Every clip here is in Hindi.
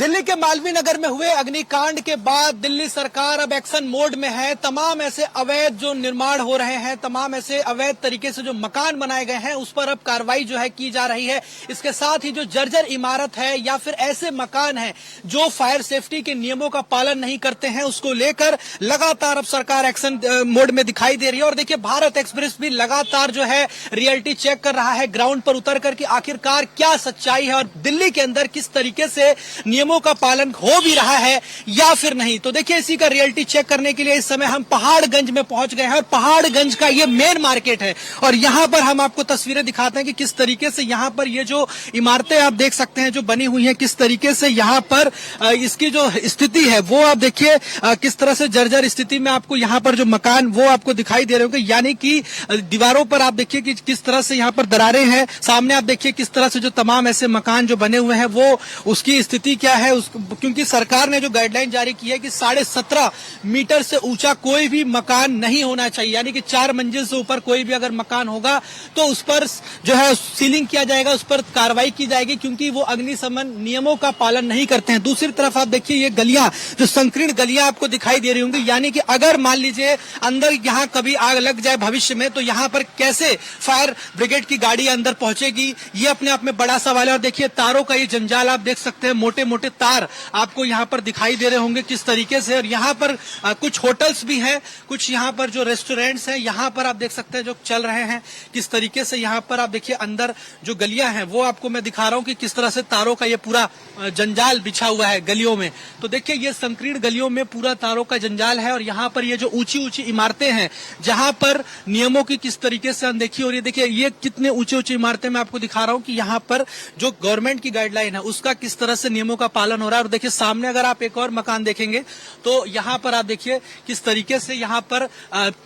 दिल्ली के मालवीय नगर में हुए अग्निकांड के बाद दिल्ली सरकार अब एक्शन मोड में है। तमाम ऐसे अवैध जो निर्माण हो रहे हैं, तमाम ऐसे अवैध तरीके से जो मकान बनाए गए हैं, उस पर अब कार्रवाई जो है की जा रही है। इसके साथ ही जो जर्जर इमारत है या फिर ऐसे मकान हैं जो फायर सेफ्टी के नियमों का पालन नहीं करते हैं, उसको लेकर लगातार अब सरकार एक्शन मोड में दिखाई दे रही है। और देखिए, भारत एक्सप्रेस भी लगातार जो है रियलिटी चेक कर रहा है, ग्राउंड पर उतर करके आखिरकार क्या सच्चाई है और दिल्ली के अंदर किस तरीके से नियमों का पालन हो भी रहा है या फिर नहीं। तो देखिए, इसी का रियलिटी चेक करने के लिए इस समय हम पहाड़गंज में पहुंच गए हैं और पहाड़गंज का ये मेन मार्केट है और यहां पर हम आपको तस्वीरें दिखाते हैं कि किस तरीके से यहां पर ये जो इमारतें आप देख सकते हैं जो बनी हुई हैं, किस तरीके से यहां पर इसकी जो स्थिति है वो आप देखिए, किस तरह से जर्जर स्थिति में आपको यहां पर जो मकान वो आपको दिखाई दे रहे होंगे। यानी कि दीवारों पर आप देखिए कि किस तरह से यहां पर दरारें हैं, सामने आप देखिए किस तरह से जो तमाम ऐसे मकान जो बने हुए हैं वो उसकी स्थिति क्या है। क्योंकि सरकार ने जो गाइडलाइन जारी की है कि 17.5 मीटर से ऊंचा कोई भी मकान नहीं होना चाहिए, यानी कि 4 मंजिल से ऊपर कोई भी अगर मकान होगा तो उस पर जो है सीलिंग किया जाएगा, उस पर कार्रवाई की जाएगी, क्योंकि वो अग्निशमन नियमों का पालन नहीं करते हैं। दूसरी तरफ आप देखिए ये गलियां, जो संकीर्ण गलियां आपको दिखाई दे रही होंगी, यानी कि अगर मान लीजिए अंदर यहां कभी आग लग जाए भविष्य में, तो यहां पर कैसे फायर ब्रिगेड की गाड़ी अंदर पहुंचेगी, ये अपने आप में बड़ा सवाल है। और देखिए तारों का ये जंजाल आप देख सकते हैं, मोटे मोटे तार आपको यहाँ पर दिखाई दे रहे होंगे किस तरीके से। और यहाँ पर कुछ होटल्स भी हैं, कुछ यहाँ पर जो रेस्टोरेंट्स हैं यहाँ पर आप देख सकते हैं जो चल रहे हैं किस तरीके से। यहाँ पर आप देखिए अंदर जो गलियां हैं वो आपको मैं दिखा रहा हूँ कि किस तरह से तारों का ये पूरा जंजाल बिछा हुआ है गलियों में। तो देखिए ये संकीर्ण गलियों में पूरा तारों का जंजाल है और यहाँ पर ये जो ऊंची ऊंची इमारतें हैं जहाँ पर नियमों की किस तरीके से अनदेखी हो रही है। देखिए ये कितने ऊंची ऊंची इमारतें मैं आपको दिखा रहा हूँ कि यहाँ पर जो गवर्नमेंट की गाइडलाइन है उसका किस तरह से नियमों का पालन हो रहा है। और देखिए सामने अगर आप एक और मकान देखेंगे तो यहाँ पर आप देखिए किस तरीके से यहाँ पर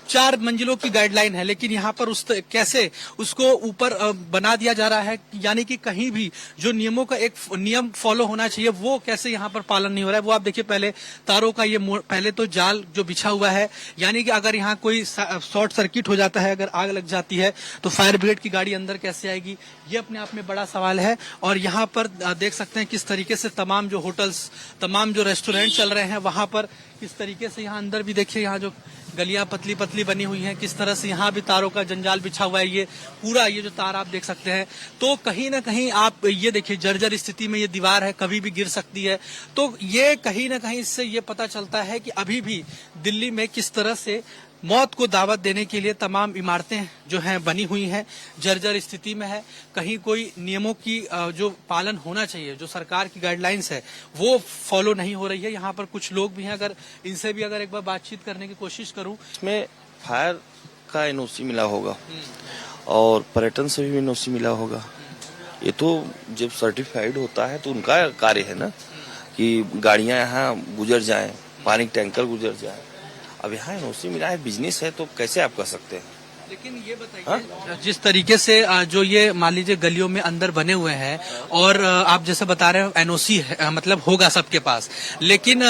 4 मंजिलों की गाइडलाइन है, लेकिन यहाँ पर कैसे उसको ऊपर बना दिया जा रहा है, यानी कि कहीं भी जो नियमों का एक नियम फॉलो होना चाहिए वो कैसे यहाँ पर पालन नहीं हो रहा है। वो आप देखिए पहले तारों का ये पहले तो जाल जो बिछा हुआ है, यानी कि अगर यहाँ कोई शॉर्ट सर्किट हो जाता है, अगर आग लग जाती है तो फायर ब्रिगेड की गाड़ी अंदर कैसे आएगी, ये अपने आप में बड़ा सवाल है। और यहाँ पर देख सकते हैं किस तरीके से तमाम जो होटल्स, तमाम जो रेस्टोरेंट चल रहे हैं वहां पर किस तरीके से यहाँ अंदर भी देखिए यहाँ जो गलियां पतली पतली बनी हुई हैं, किस तरह से यहाँ भी तारों का जंजाल बिछा हुआ है। ये पूरा ये जो तार आप देख सकते हैं, तो कहीं ना कहीं आप ये देखिए जर्जर स्थिति में ये दीवार है, कभी भी गिर सकती है। तो ये कहीं ना कहीं इससे ये पता चलता है कि अभी भी दिल्ली में किस तरह से मौत को दावत देने के लिए तमाम इमारतें जो हैं बनी हुई हैं, जर्जर स्थिति में है। कहीं कोई नियमों की जो पालन होना चाहिए, जो सरकार की गाइडलाइंस है वो फॉलो नहीं हो रही है। यहाँ पर कुछ लोग भी हैं, अगर इनसे भी अगर एक बार बातचीत करने की कोशिश करूं। इसमें फायर का एनओसी मिला होगा और पर्यटन से भी एनओसी मिला होगा। ये तो जब सर्टिफाइड होता है तो उनका कार्य है ना कि गाड़ियां यहाँ गुजर जाएं, पानी टैंकर गुजर जाए। अब यहाँ एनओसी मिला है, बिजनेस है, तो कैसे आप कर सकते हैं। लेकिन ये बताइए जिस तरीके से जो ये मान लीजिए गलियों में अंदर बने हुए हैं और आप जैसे बता रहे हो एनओसी मतलब होगा सबके पास, लेकिन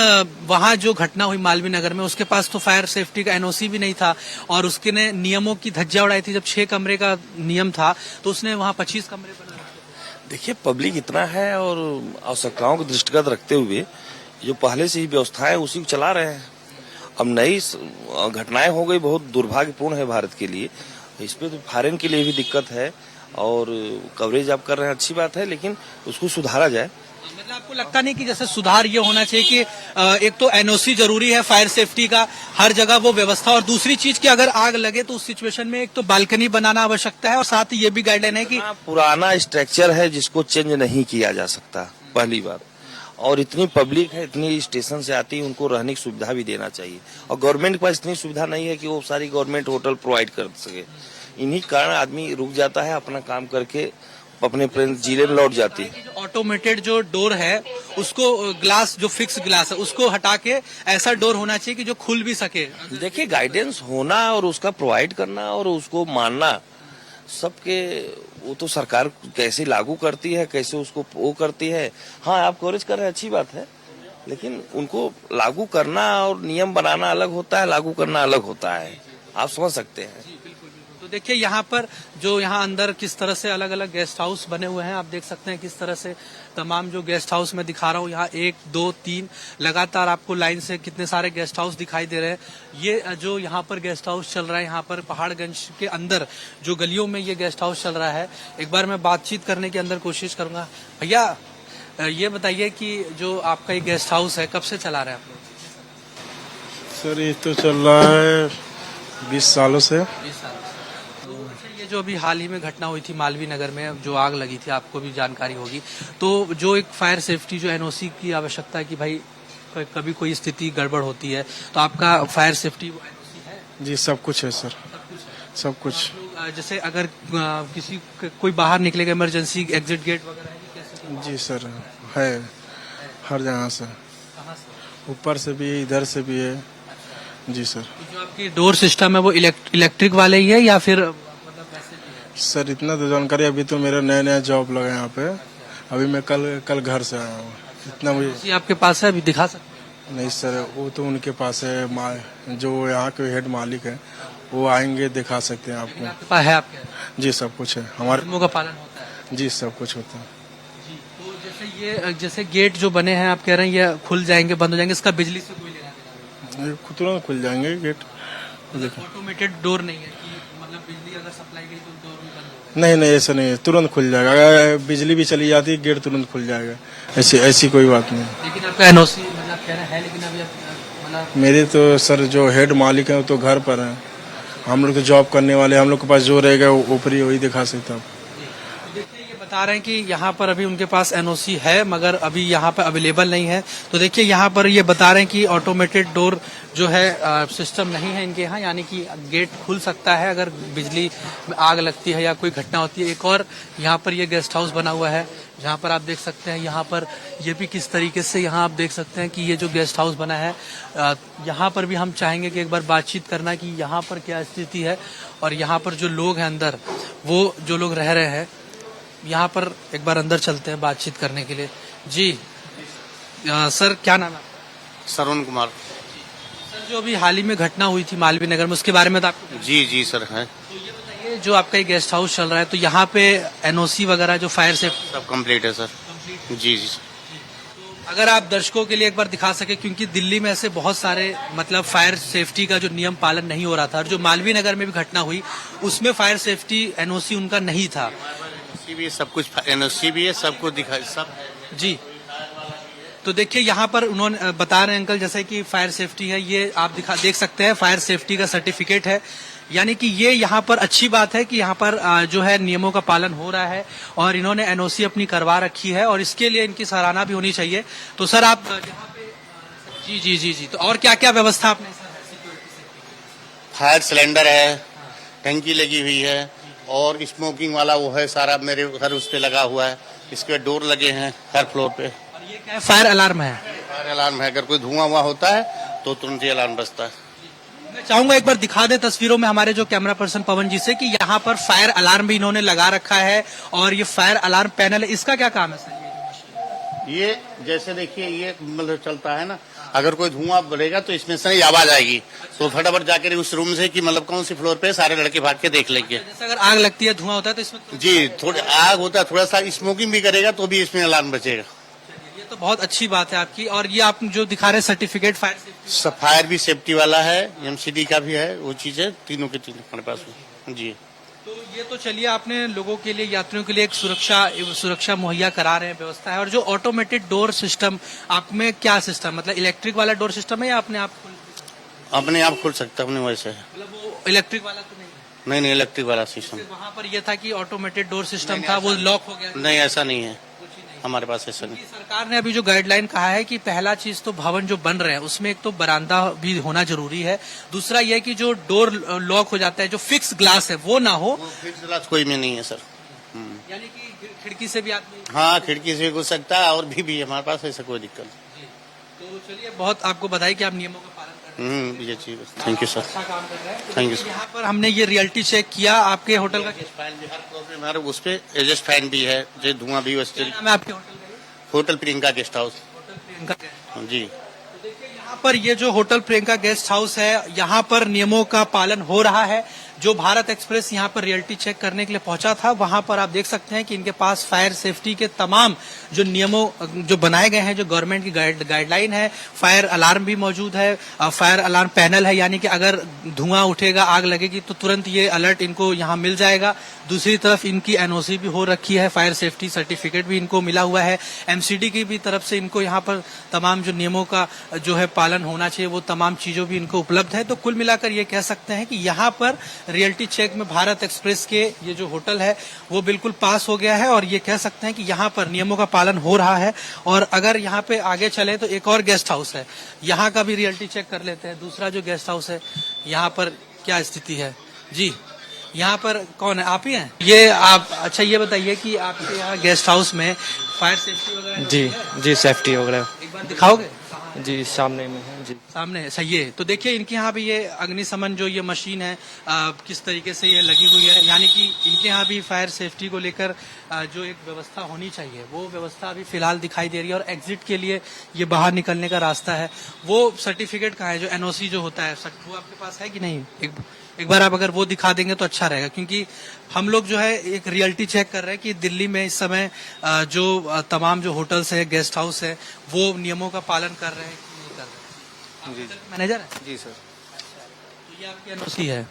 वहाँ जो घटना हुई मालवीय नगर में उसके पास तो फायर सेफ्टी का एनओसी भी नहीं था और उसके ने नियमों की धज्जियां उड़ाई थी। जब 6 कमरे का नियम था तो उसने वहाँ 25 कमरे बना रखे। देखिए पब्लिक इतना है और आवश्यकताओं को दृष्टिगत रखते हुए जो पहले से ही व्यवस्था है उसी को चला रहे हैं। अब नई घटनाएं हो गई, बहुत दुर्भाग्यपूर्ण है भारत के लिए। इस पे तो फॉरेन के लिए भी दिक्कत है और कवरेज आप कर रहे हैं, अच्छी बात है, लेकिन उसको सुधारा जाए। मतलब आपको लगता नहीं कि जैसे सुधार ये होना चाहिए कि एक तो एनओसी जरूरी है फायर सेफ्टी का, हर जगह वो व्यवस्था, और दूसरी चीज की अगर आग लगे तो उस सिचुएशन में एक तो बालकनी बनाना आवश्यकता है और साथ ही ये भी गाइडलाइन है कि पुराना स्ट्रक्चर है जिसको चेंज नहीं किया जा सकता, पहली बात। और इतनी पब्लिक है, इतनी स्टेशन से आती है, उनको रहने की सुविधा भी देना चाहिए। और गवर्नमेंट के पास इतनी सुविधा नहीं है कि वो सारी गवर्नमेंट होटल प्रोवाइड कर सके। इन्हीं कारण आदमी रुक जाता है, अपना काम करके अपने जिले में लौट जाती है। ऑटोमेटेड जो डोर है उसको ग्लास, जो फिक्स ग्लास है उसको हटा के ऐसा डोर होना चाहिए कि जो खुल भी सके। देखिए गाइडेंस होना और उसका प्रोवाइड करना और उसको मानना सबके, वो तो सरकार कैसे लागू करती है, कैसे उसको वो करती है। हाँ आप कवरेज कर रहे हैं, अच्छी बात है, लेकिन उनको लागू करना और नियम बनाना अलग होता है, लागू करना अलग होता है। आप समझ सकते हैं। तो देखिए यहाँ पर जो यहाँ अंदर किस तरह से अलग अलग गेस्ट हाउस बने हुए हैं, आप देख सकते हैं किस तरह से तमाम जो गेस्ट हाउस मैं दिखा रहा हूँ यहाँ 1 2 3 लगातार आपको लाइन से कितने सारे गेस्ट हाउस दिखाई दे रहे हैं। ये जो यहाँ पर गेस्ट हाउस चल रहा है, यहाँ पर पहाड़गंज के अंदर जो गलियों में ये गेस्ट हाउस चल रहा है, एक बार मैं बातचीत करने की अंदर कोशिश करूंगा। भैया ये बताइए कि जो आपका ये गेस्ट हाउस है कब से चला रहे हैं आप लोग? सर ये तो चल रहा है 20 सालों से। 20 साल। तो अच्छा, ये जो अभी हाल ही में घटना हुई थी मालवीय नगर में जो आग लगी थी, आपको भी जानकारी होगी, तो जो एक फायर सेफ्टी जो एनओसी की आवश्यकता है कि भाई कभी कोई स्थिति गड़बड़ होती है तो आपका फायर सेफ्टी एनओसी है? जी सब कुछ है सर, सब कुछ। आप लोग, जैसे अगर किसी कोई बाहर निकलेगा इमरजेंसी एग्जिट गेट वगैरह है कि कैसे? जी सर है, हर जगह से, कहाँ से? ऊपर से भी इधर से भी है। जी सर। तो जो आपकी डोर सिस्टम है वो इलेक्ट्रिक वाले ही है या फिर मतलब वैसे भी है? सर इतना तो जानकारी, अभी तो मेरा नया नया जॉब लगा यहाँ पे, अभी मैं कल घर से आया हूँ, इतना मुझे। जी आपके पास है, अभी दिखा सकते हैं? नहीं सर वो तो उनके पास है, जो यहाँ के हेड मालिक है वो आएंगे, दिखा सकते हैं आपको। आपके पास है आपके? जी सब कुछ है हमारे। नियमों का पालन होता है? जी सब कुछ होता है। जी। तो जैसे गेट जो बने हैं आप कह रहे हैं ये खुल जाएंगे बंद हो जाएंगे, इसका बिजली से कोई लेना देना ये तुरंत खुल जाएंगे गेट। नहीं? ऑटोमेटेड डोर नहीं है कि मतलब बिजली अगर सप्लाई गई तो डोर भी बंद होगा? नहीं ऐसा नहीं है, तुरंत खुल जाएगा। अगर बिजली भी चली जाती है गेट तुरंत खुल जाएगा, ऐसी कोई बात नहीं। लेकिन आपका एनओसी मतलब कह रहे हैं लेकिन अभी मतलब मेरे तो सर जो हेड मालिक है वो तो घर पर है, हम लोग तो जॉब करने वाले, हम लोग के पास जो रहेगा वो ऊपरी वही दिखा सकता है। देखिए ये बता रहे हैं कि यहाँ पर अभी उनके पास एनओसी है मगर अभी यहाँ पर अवेलेबल नहीं है। तो देखिए यहाँ पर ये बता रहे हैं कि ऑटोमेटेड डोर जो है सिस्टम नहीं है इनके यहाँ, यानी कि गेट खुल सकता है अगर बिजली में आग लगती है या कोई घटना होती है। एक और यहाँ पर ये गेस्ट हाउस बना हुआ है जहाँ पर आप देख सकते हैं, यहाँ पर ये भी किस तरीके से यहाँ आप देख सकते हैं कि ये जो गेस्ट हाउस बना है, यहाँ पर भी हम चाहेंगे कि एक बार बातचीत करना कि यहाँ पर क्या स्थिति है और यहाँ पर जो लोग हैं अंदर, वो जो लोग रह रहे हैं यहाँ पर, एक बार अंदर चलते हैं बातचीत करने के लिए। जी सर क्या नाम है? श्रवण कुमार। सर जो अभी हाल ही में घटना हुई थी मालवीय नगर में उसके बारे में तो आपको? जी सर है। तो ये बताइए जो आपका ये गेस्ट हाउस चल रहा है तो यहाँ पे एनओसी वगैरह जो फायर सेफ्टी सब कंप्लीट है सर। जी। अगर आप दर्शकों के लिए एक बार दिखा सके, क्योंकि दिल्ली में ऐसे बहुत सारे मतलब फायर सेफ्टी का जो नियम पालन नहीं हो रहा था और जो मालवीय नगर में भी घटना हुई उसमें फायर सेफ्टी एनओसी उनका नहीं था। एनओसी भी है, सब कुछ एनओसी भी है, सब कुछ दिखा सब। जी तो देखिए यहाँ पर उन्होंने बता रहे हैं अंकल जैसे कि फायर सेफ्टी है, ये आप देख सकते हैं फायर सेफ्टी का सर्टिफिकेट है, यानी कि ये यहाँ पर अच्छी बात है कि यहाँ पर जो है नियमों का पालन हो रहा है और इन्होंने एनओसी अपनी करवा रखी है और इसके लिए इनकी सराहना भी होनी चाहिए। तो सर आप यहाँ पे जी तो और क्या क्या व्यवस्था आपने फायर सिलेंडर है, टंकी लगी हुई है और स्मोकिंग वाला वो है सारा मेरे घर उस पे लगा हुआ है। इसके डोर लगे हैं हर फ्लोर पे। और ये क्या है? फायर अलार्म है। फायर अलार्म है, अगर कोई धुआं हुआ होता है तो तुरंत ही अलार्म बजता है। मैं चाहूंगा एक बार दिखा दे तस्वीरों में हमारे जो कैमरा पर्सन पवन जी से कि यहाँ पर फायर अलार्म भी इन्होंने लगा रखा है और ये फायर अलार्म पैनल है, इसका क्या काम है सर? ये जैसे देखिए ये मतलब चलता है ना, अगर कोई धुआं बढ़ेगा तो इसमें से आवाज आएगी तो फटाफट जाकर उस रूम से कि मतलब कौन सी फ्लोर पे सारे लड़के भाग के देख लेंगे। जैसे अगर आग लगती है धुआं होता है तो इसमें जी थोड़ी आग होता है, थोड़ा सा स्मोकिंग भी करेगा तो भी इसमें अलार्म बचेगा। ये तो बहुत अच्छी बात है आपकी। और ये आप जो दिखा रहे हैं सर्टिफिकेट फायर सेफ्टी, फायर भी सेफ्टी वाला है, एमसीडी का भी है, वो चीजें तीनों के तीनों हमारे पास में। जी तो ये तो चलिए आपने लोगों के लिए, यात्रियों के लिए एक सुरक्षा मुहैया करा रहे हैं, व्यवस्था है। और जो ऑटोमेटेड डोर सिस्टम, आप में क्या सिस्टम मतलब इलेक्ट्रिक वाला डोर सिस्टम है या अपने आप खुल सकता है अपने वैसे है? मतलब वो इलेक्ट्रिक वाला तो नहीं? नहीं इलेक्ट्रिक वाला सिस्टम। वहाँ पर ये था कि ऑटोमेटेड डोर सिस्टम था, वो लॉक हो गया? नहीं ऐसा नहीं है, हमारे पास ऐसा नहीं। सरकार ने अभी जो गाइडलाइन कहा है कि पहला चीज तो भवन जो बन रहे हैं उसमें एक तो बरामदा भी होना जरूरी है, दूसरा यह कि जो डोर लॉक हो जाता है जो फिक्स ग्लास है वो ना हो। फिक्स ग्लास कोई में नहीं है सर। यानी कि खिड़की से भी आदमी, हाँ खिड़की से घुस सकता है और भी हमारे पास ऐसा कोई दिक्कत नहीं। तो चलिए बहुत आपको बधाई कि आप नियमों का पालन कर रहे हैं। ये चीज थैंक यू सर। अच्छा काम कर रहे हैं। Thank you sir. यहाँ पर हमने ये रियलिटी चेक किया आपके होटल का। फैन भी हर फ्लोर पे हमारे उस पे एडजस्ट फैन भी है, जो धुआं भी वैसे। क्या नाम है आपके होटल का? Hotel Priyanka guest house. Hotel Priyanka guest house. जी तो देखिए यहाँ पर ये जो होटल प्रियंका गेस्ट हाउस है यहाँ पर नियमों का पालन हो रहा है। जो भारत एक्सप्रेस यहाँ पर रियलिटी चेक करने के लिए पहुंचा था, वहां पर आप देख सकते हैं कि इनके पास फायर सेफ्टी के तमाम जो नियमों जो बनाए गए हैं, जो गवर्नमेंट की गाइडलाइन है, फायर अलार्म भी मौजूद है, फायर अलार्म पैनल है, यानी कि अगर धुआं उठेगा, आग लगेगी तो तुरंत ये अलर्ट इनको यहाँ मिल जाएगा। दूसरी तरफ इनकी एनओसी भी हो रखी है, फायर सेफ्टी सर्टिफिकेट भी इनको मिला हुआ है, एमसीडी की भी तरफ से इनको यहाँ पर तमाम जो नियमों का जो है पालन होना चाहिए वो तमाम चीजों भी इनको उपलब्ध है। तो कुल मिलाकर ये कह सकते हैं कि यहाँ पर रियलिटी चेक में भारत एक्सप्रेस के ये जो होटल है वो बिल्कुल पास हो गया है और ये कह सकते हैं कि यहाँ पर नियमों का पालन हो रहा है। और अगर यहाँ पे आगे चले तो एक और गेस्ट हाउस है, यहाँ का भी रियलिटी चेक कर लेते हैं। दूसरा जो गेस्ट हाउस है यहाँ पर क्या स्थिति है जी, यहाँ पर कौन है, आप ही हैं ये आप? अच्छा ये बताइए कि आपके यहाँ गेस्ट हाउस में फायर सेफ्टी वगैरह जी सेफ्टी वगैरह एक बार दिखाओगे? जी सामने में है जी। सामने सही है। तो देखिए इनके यहाँ भी ये अग्निशमन जो ये मशीन है किस तरीके से ये लगी हुई है, यानी कि इनके यहाँ भी फायर सेफ्टी को लेकर जो एक व्यवस्था होनी चाहिए वो व्यवस्था अभी फिलहाल दिखाई दे रही है। और एग्जिट के लिए ये बाहर निकलने का रास्ता है, वो सर्टिफिकेट कहाँ है, जो एनओसी जो होता है वो आपके पास है कि नहीं? एक बार आप अगर वो दिखा देंगे तो अच्छा रहेगा, क्योंकि हम लोग जो है एक रियलिटी चेक कर रहे हैं कि दिल्ली में इस समय जो तमाम जो होटल्स है, गेस्ट हाउस है, वो नियमों का पालन कर रहे हैं कि नहीं कर रहे हैं। जी मैनेजर है जी सर। तो ये आपकी एनओसी है,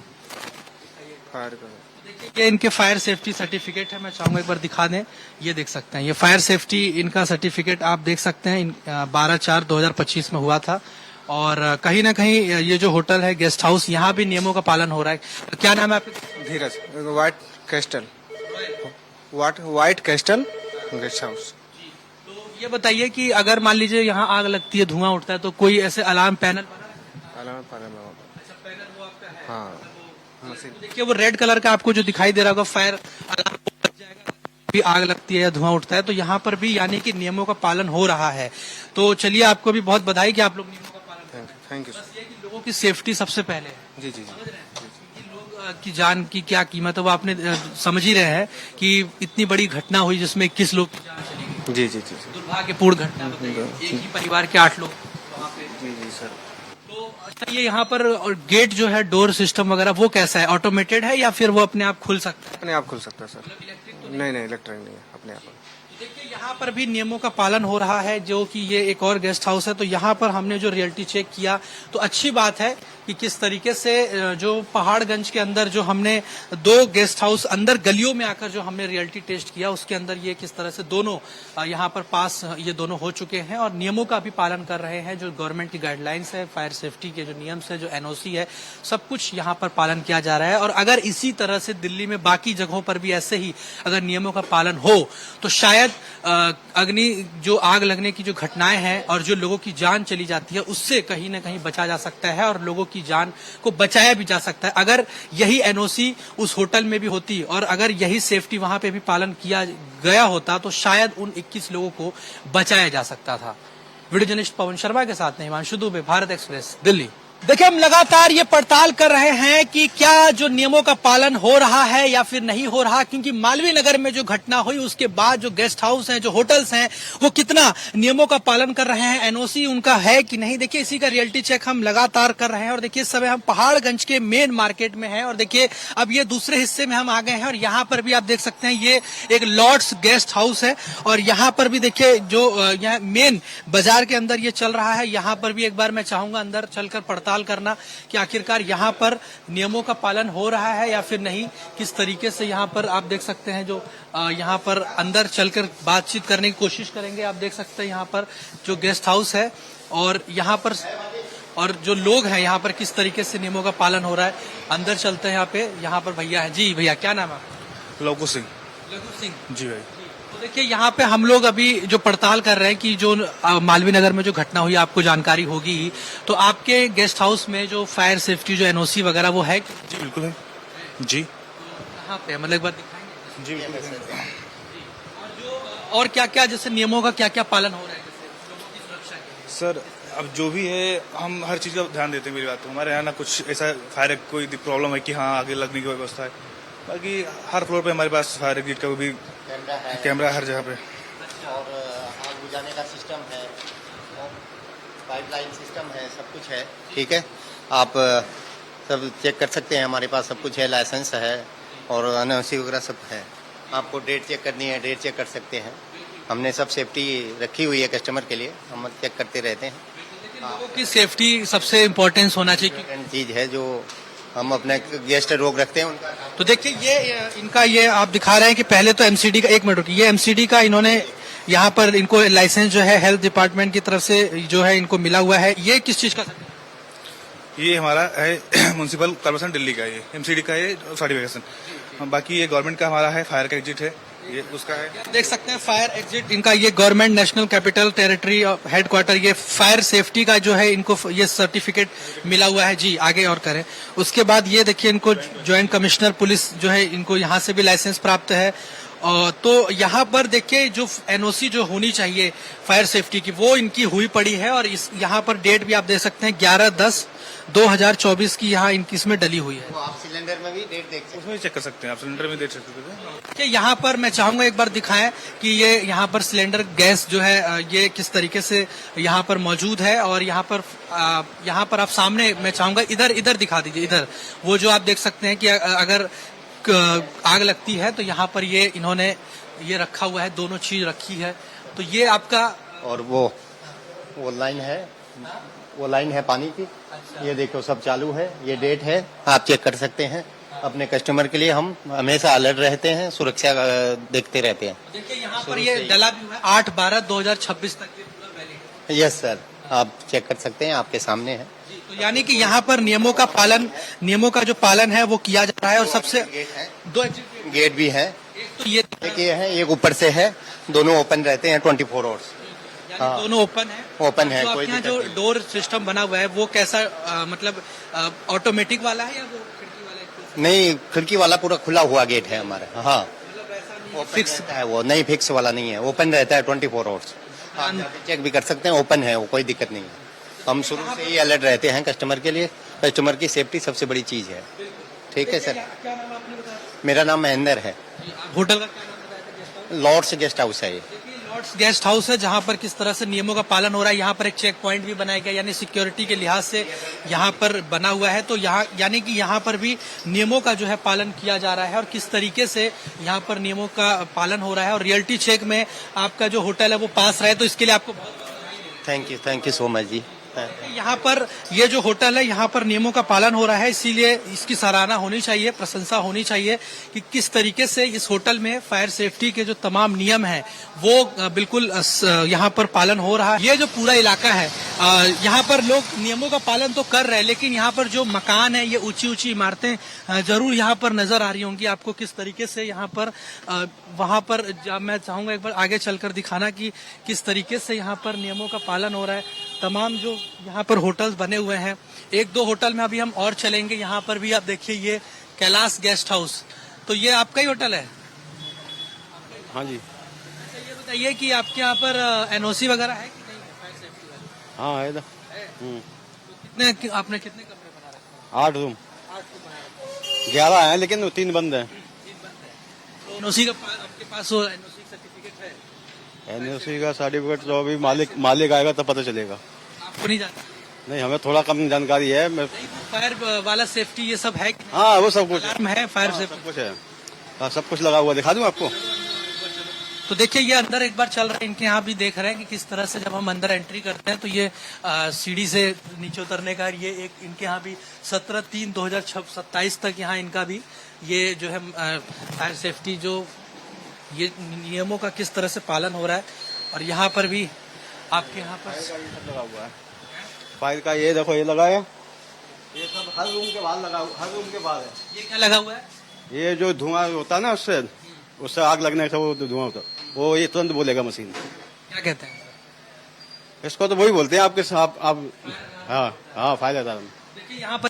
फायर देखिए ये इनके फायर सेफ्टी सर्टिफिकेट है। मैं चाहूंगा एक बार दिखा दें, ये देख सकते हैं, ये फायर सेफ्टी इनका सर्टिफिकेट आप देख सकते हैं 12/4/2025 में हुआ था। और कहीं ना कहीं ये जो होटल है, गेस्ट हाउस, यहाँ भी नियमों का पालन हो रहा है। क्या नाम है आपका? Dheeraj. White castle, white castle guest house. तो ये बताइए कि अगर मान लीजिए यहाँ आग लगती है, धुआं उठता है, तो कोई ऐसे अलार्म पैनल बना है? अलार्म अच्छा पैनल वो आपका है? हाँ। तो देखिए वो रेड कलर का आपको जो दिखाई दे रहा होगा फायर अलार्म लग जाएगा, भी आग लगती है या धुआं उठता है तो यहाँ पर भी यानी कि नियमों का पालन हो रहा है। तो चलिए आपको भी बहुत बधाई कि आप लोग नियमों का पालन कर रहे हैं। Thank you. बस ये कि लोगों की सेफ्टी सबसे पहले है। जी जी जी क्योंकि लोग की जान की क्या कीमत है वो आपने समझ ही रहे हैं कि इतनी बड़ी घटना हुई जिसमें 21 लोग की जान चली गई। जी जी जी दुर्भाग्यपूर्ण घटना बताइए, एक ही परिवार के 8 लोग वहाँ पे। जी जी सर। तो अच्छा ये यहाँ पर गेट जो है, डोर सिस्टम वगैरह वो कैसा है, ऑटोमेटेड है या फिर वो अपने आप खुल सकता है? अपने आप खुल सकता है सर। नहीं नहीं इलेक्ट्रिक नहीं है, अपने आप। देखिए यहाँ पर भी नियमों का पालन हो रहा है, जो कि ये एक और गेस्ट हाउस है। तो यहाँ पर हमने जो रियलिटी चेक किया तो अच्छी बात है कि किस तरीके से जो पहाड़गंज के अंदर जो हमने 2 गेस्ट हाउस अंदर गलियों में आकर जो हमने रियलिटी टेस्ट किया, उसके अंदर ये किस तरह से दोनों यहाँ पर पास ये दोनों हो चुके हैं और नियमों का भी पालन कर रहे हैं। जो गवर्नमेंट की गाइडलाइंस है, फायर सेफ्टी के जो नियम है, जो एनओसी है, सब कुछ यहाँ पर पालन किया जा रहा है। और अगर इसी तरह से दिल्ली में बाकी जगहों पर भी ऐसे ही अगर नियमों का पालन हो तो शायद अग्नि जो आग लगने की जो घटनाएं हैं और जो लोगों की जान चली जाती है उससे कहीं ना कहीं बचा जा सकता है और लोगों की जान को बचाया भी जा सकता है। अगर यही एनओसी उस होटल में भी होती और अगर यही सेफ्टी वहां पे भी पालन किया गया होता तो शायद उन 21 लोगों को बचाया जा सकता था। वीडियो जर्नलिस्ट पवन शर्मा के साथ हिमांशु दुबे, भारत एक्सप्रेस, दिल्ली। देखिए हम लगातार ये पड़ताल कर रहे हैं कि क्या जो नियमों का पालन हो रहा है या फिर नहीं हो रहा, क्योंकि मालवीय नगर में जो घटना हुई उसके बाद जो गेस्ट हाउस हैं, जो होटल्स हैं, वो कितना नियमों का पालन कर रहे हैं, एनओसी उनका है कि नहीं। देखिए इसी का रियलिटी चेक हम लगातार कर रहे हैं। और देखिए इस समय हम पहाड़गंज के मेन मार्केट में हैं और देखिए अब ये दूसरे हिस्से में हम आ गए हैं और यहाँ पर भी आप देख सकते हैं ये एक लॉर्ड्स गेस्ट हाउस है और यहाँ पर भी देखिए जो यहाँ मेन बाजार के अंदर ये चल रहा है। यहाँ पर भी एक बार मैं चाहूंगा अंदर चलकर पड़ताल करना कि आखिरकार यहाँ पर नियमों का पालन हो रहा है या फिर नहीं, किस तरीके से यहाँ पर आप देख सकते हैं। जो यहाँ पर अंदर चलकर बातचीत करने की कोशिश करेंगे। आप देख सकते हैं यहाँ पर जो गेस्ट हाउस है और यहाँ पर और जो लोग हैं यहाँ पर किस तरीके से नियमों का पालन हो रहा है। अंदर चलते हैं। यहाँ पर भैया है। जी भैया क्या नाम है आपका? लघु सिंह। लघु सिंह जी भाई। तो देखिए यहाँ पे हम लोग अभी जो पड़ताल कर रहे हैं कि जो मालवीय नगर में जो घटना हुई आपको जानकारी होगी, तो आपके गेस्ट हाउस में जो फायर सेफ्टी जो एनओसी वगैरह वो है? जी बिल्कुल है जी। कहाँ पे मतलब एक बार दिखाएंगे? जी बिल्कुल। और क्या क्या जैसे नियमों का क्या क्या पालन हो रहा है जैसे लोगों की सुरक्षा के लिए? सर अब जो भी है हम हर चीज़ का ध्यान देते हैं। मेरी बात तो हमारे यहाँ ना कुछ ऐसा फायर कोई प्रॉब्लम है कि हाँ आगे लगने की व्यवस्था है। बाकी हर फ्लोर पे हमारे पास फायर ब्रिगेड का भी कैमरा हर जगह पे और आग बुझाने का सिस्टम है, पाइपलाइन सिस्टम है, सब कुछ है। ठीक है, आप सब चेक कर सकते हैं, हमारे पास सब कुछ है, लाइसेंस है और एनओसी वगैरह सब है। आपको डेट चेक करनी है, डेट चेक कर सकते हैं। हमने सब सेफ्टी रखी हुई है कस्टमर के लिए, हम चेक करते रहते हैं। लोगों की सेफ्टी सबसे इम्पोर्टेंस होना चाहिए। इम्पोर्टेंट चीज है जो हम अपने गेस्ट रोक रखते हैं उनका। तो देखिए ये इनका ये आप दिखा रहे हैं कि पहले तो एमसीडी का, एक मिनट रुकिए, ये एमसीडी का इन्होंने यहाँ पर इनको लाइसेंस जो है हेल्थ डिपार्टमेंट की तरफ से जो है इनको मिला हुआ है। ये किस चीज का? ये हमारा है म्यूनसिपल कॉर्पोरेशन दिल्ली का, ये एमसीडी का ये सर्टिफिकेशन। बाकी ये गवर्नमेंट का हमारा है, फायर का एग्जिट है, ये उसका है। देख सकते हैं फायर एग्जिट इनका, ये government national capital territory headquarter, ये फायर सेफ्टी का जो है इनको ये सर्टिफिकेट मिला हुआ है। जी आगे और करें। उसके बाद ये देखिए इनको ज्वाइंट कमिश्नर पुलिस जो है इनको यहाँ से भी लाइसेंस प्राप्त है। तो यहाँ पर देखिए जो एनओसी जो होनी चाहिए फायर सेफ्टी की वो इनकी हुई पड़ी है। और इस यहाँ पर डेट भी आप देख सकते हैं 11/10/2024 की यहाँ इनकी इसमें डली हुई है। वो आप सिलेंडर में भी डेट देख सकते उसमें भी चेक कर सकते हैं आप, सिलेंडर में देख सकते हैं। कि यहाँ पर मैं चाहूंगा एक बार दिखाएं कि ये यहाँ पर सिलेंडर गैस जो है ये किस तरीके से यहाँ पर मौजूद है। और यहाँ पर आप सामने मैं चाहूंगा इधर दिखा दीजिए, इधर वो जो आप देख सकते हैं कि अगर आग लगती है तो यहाँ पर ये इन्होंने ये रखा हुआ है, दोनों चीज रखी है। तो ये आपका हैं। और वो लाइन है पानी की, ये देखो सब चालू है, ये डेट है, आप चेक कर सकते हैं। अपने कस्टमर के लिए हम हमेशा अलर्ट रहते हैं, सुरक्षा देखते रहते हैं। देखिए यहाँ पर ये डला भी हुआ है 8/12/2026 तक ये पूरा वैलिड है। यस सर, आप चेक कर सकते हैं, आपके सामने है। तो यानी कि यहाँ पर नियमों का जो पालन है वो किया जा रहा है। और सबसे दो exit गेट भी है, एक तो ये एक ये है, एक ऊपर से है, दोनों ओपन रहते हैं 24 आवर्स। यानी दोनों ओपन है। ओपन है, जो कोई आपके यहाँ दिक्कत जो नहीं। डोर सिस्टम बना हुआ है वो कैसा मतलब ऑटोमेटिक वाला है या वो खिड़की वाला है? नहीं, खिड़की वाला पूरा खुला हुआ गेट है हमारा। हाँ, वो फिक्स फिक्स है, वो नहीं फिक्स वाला नहीं है, ओपन रहता है 24 आवर्स। आप चेक भी कर सकते हैं, ओपन है वो, कोई दिक्कत नहीं है। हम शुरू से ही अलर्ट रहते हैं कस्टमर के लिए। कस्टमर की सेफ्टी सबसे बड़ी चीज है। ठीक है सर। क्या नाम आपने बताया? मेरा नाम महेंद्र है। होटल का क्या नाम बताया था? लॉर्ड्स गेस्ट हाउस है ये। लॉर्ड्स गेस्ट हाउस है जहाँ पर किस तरह से नियमों का पालन हो रहा है। यहाँ पर एक चेक पॉइंट भी बनाया गया, यानी सिक्योरिटी के लिहाज से यहाँ पर बना हुआ है। तो यहाँ यानी कि यहाँ पर भी नियमों का जो है पालन किया जा रहा है और किस तरीके से यहाँ पर नियमों का पालन हो रहा है। और रियलिटी चेक में आपका जो होटल है वो पास रहे, तो इसके लिए आपको थैंक यू सो मच जी। यहाँ पर ये जो होटल है यहाँ पर नियमों का पालन हो रहा है, इसीलिए इसकी सराहना होनी चाहिए, प्रशंसा होनी चाहिए कि किस तरीके से इस होटल में फायर सेफ्टी के जो तमाम नियम हैं वो बिल्कुल यहाँ पर पालन हो रहा है। ये जो पूरा इलाका है यहाँ पर लोग नियमों का पालन तो कर रहे हैं, लेकिन यहाँ पर जो मकान है ये ऊंची ऊंची इमारतें जरूर यहाँ पर नजर आ रही होंगी आपको किस तरीके से यहाँ पर वहां पर मैं चाहूंगा एक बार आगे चलकर दिखाना कि किस तरीके से यहाँ पर नियमों का पालन हो रहा है। तमाम जो यहाँ पर होटल्स बने हुए हैं, एक दो होटल में अभी हम और चलेंगे। यहाँ पर भी आप देखिए ये कैलाश गेस्ट हाउस, तो ये आपका ही होटल है? हाँ जी। अच्छा ये बताइए कि आपके यहाँ पर एनओसी वगैरह है कि नहीं है फायर सेफ्टी वाला? हाँ है ना। तो आपने कितने कमरे बना रखे हैं? 8 रूम, 8 रूम बना रखे 11 हैं लेकिन 3 बंद हैं। हैं। एनओसी का आपके पास वो एनओसी सर्टिफिकेट है? एनओसी का सर्टिफिकेट तो अभी मालिक आएगा तब पता चलेगा। आपको नहीं जानता? नहीं, हमें थोड़ा कम जानकारी है। मैं फायर वाला सेफ्टी ये सब है कि नहीं? हाँ वो सब कुछ अलार्म है फायर हाँ, सेफ्टी? सब कुछ है। हाँ, सब कुछ लगा हुआ, दिखा दूं आपको? तो देखिए ये अंदर एक बार चल रहा है, इनके यहाँ भी देख रहे हैं कि किस तरह से जब हम अंदर एंट्री करते हैं तो ये सीढ़ी से नीचे उतरने का ये एक इनके यहाँ भी 17/3/2027 तक यहाँ इनका भी ये जो है फायर सेफ्टी जो ये नियमों का किस तरह से पालन हो रहा है। और यहाँ पर भी आपके यहाँ पर लगा हुआ है फायर का, ये देखो ये लगा है, ये सब हर रूम के बाहर लगा, हर रूम के बाहर है। ये क्या लगा हुआ है? ये जो धुआं होता है ना उससे आग लगने से वो धुआं होता वो ये तुरंत बोलेगा मशीन। क्या कहते हैं इसको? तो वही बोलते हैं आपके साथ आप। हाँ फायर अलार्म। देखिए यहाँ पर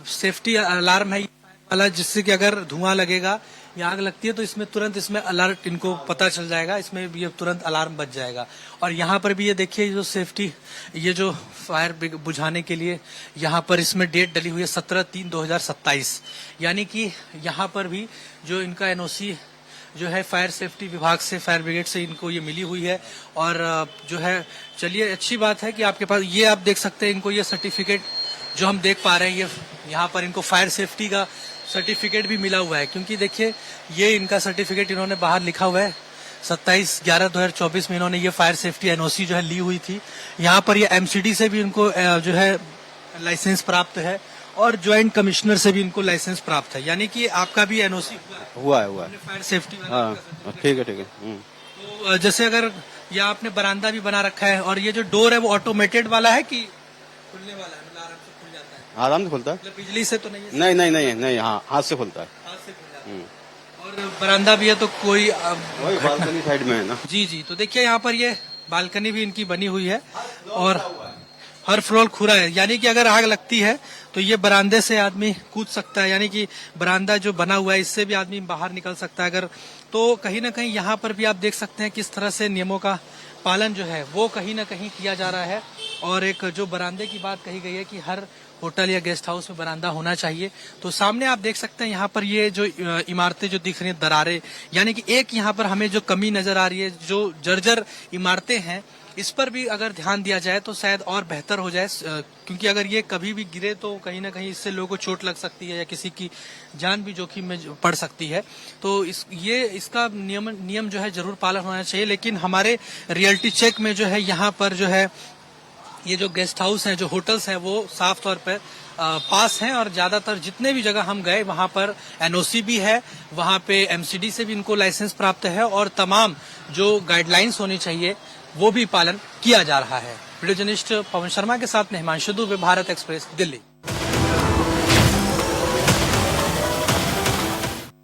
सेफ्टी अलार्म है वाला, जिससे कि अगर धुआं लगेगा या आग लगती है तो इसमें तुरंत इसमें अलर्ट इनको पता चल जाएगा, इसमें ये तुरंत अलार्म बज जाएगा। और यहाँ पर भी ये देखिए जो सेफ्टी ये जो फायर बुझाने के लिए यहाँ पर इसमें डेट डली हुई है 17/3/2027, यानी कि यहाँ पर भी जो इनका एनओसी जो है फायर सेफ्टी विभाग से, फायर ब्रिगेड से इनको ये मिली हुई है। और जो है चलिए अच्छी बात है कि आपके पास ये आप देख सकते हैं इनको ये सर्टिफिकेट जो हम देख पा रहे हैं ये यहाँ पर इनको फायर सेफ्टी का सर्टिफिकेट भी मिला हुआ है, क्योंकि देखिए ये इनका सर्टिफिकेट इन्होंने बाहर लिखा हुआ है 27/11/2024 में इन्होंने ये फायर सेफ्टी एनओसी जो है ली हुई थी। यहाँ पर ये एमसीडी से भी इनको जो है लाइसेंस प्राप्त है और ज्वाइंट कमिश्नर से भी इनको लाइसेंस प्राप्त है, यानी कि आपका भी एनओसी हुआ है फायर सेफ्टी हाँ ठीक है तो जैसे अगर ये आपने बरामदा भी बना रखा है और ये जो डोर है वो ऑटोमेटेड वाला है कि खुलने वाला है, मतलब आराम से खुल जाता है? आराम से खुलता है मतलब बिजली से तो नहीं है? नहीं हाँ हाथ से खुलता है हाथ से खुल जाता है। और बरामदा भी है तो कोई वही बालकनी साइड में है ना। जी तो देखिए यहाँ पर ये बालकनी भी इनकी बनी हुई है और हर फ्लोर खुला है, यानी कि अगर आग लगती है तो ये बरामदे से आदमी कूद सकता है, यानी कि बरामदा जो बना हुआ है इससे भी आदमी बाहर निकल सकता है। अगर तो कहीं ना कहीं यहाँ पर भी आप देख सकते हैं किस तरह से नियमों का पालन जो है वो कहीं ना कहीं किया जा रहा है। और एक जो बरामदे की बात कही गई है कि हर होटल या गेस्ट हाउस में बरामदा होना चाहिए, तो सामने आप देख सकते हैं यहाँ पर ये जो इमारतें जो दिख रही हैं दरारें, यानी कि एक यहाँ पर हमें जो कमी नजर आ रही है, जो जर्जर इमारतें हैं इस पर भी अगर ध्यान दिया जाए तो शायद और बेहतर हो जाए, क्योंकि अगर ये कभी भी गिरे तो कहीं ना कहीं इससे लोगों को चोट लग सकती है या किसी की जान भी जोखिम में पड़ सकती है। तो इसका नियम जो है जरूर पालन होना चाहिए। लेकिन हमारे रियलिटी चेक में जो है यहाँ पर जो है ये जो गेस्ट हाउस हैं, जो होटल्स हैं वो साफ तौर पर पास हैं और ज्यादातर जितने भी जगह हम गए वहां पर एनओसी भी है, वहां पे एमसीडी से भी इनको लाइसेंस प्राप्त है और तमाम जो गाइडलाइंस होनी चाहिए वो भी पालन किया जा रहा है। वीडियो जर्नलिस्ट पवन शर्मा के साथ हिमांशु दुबे, भारत एक्सप्रेस, दिल्ली।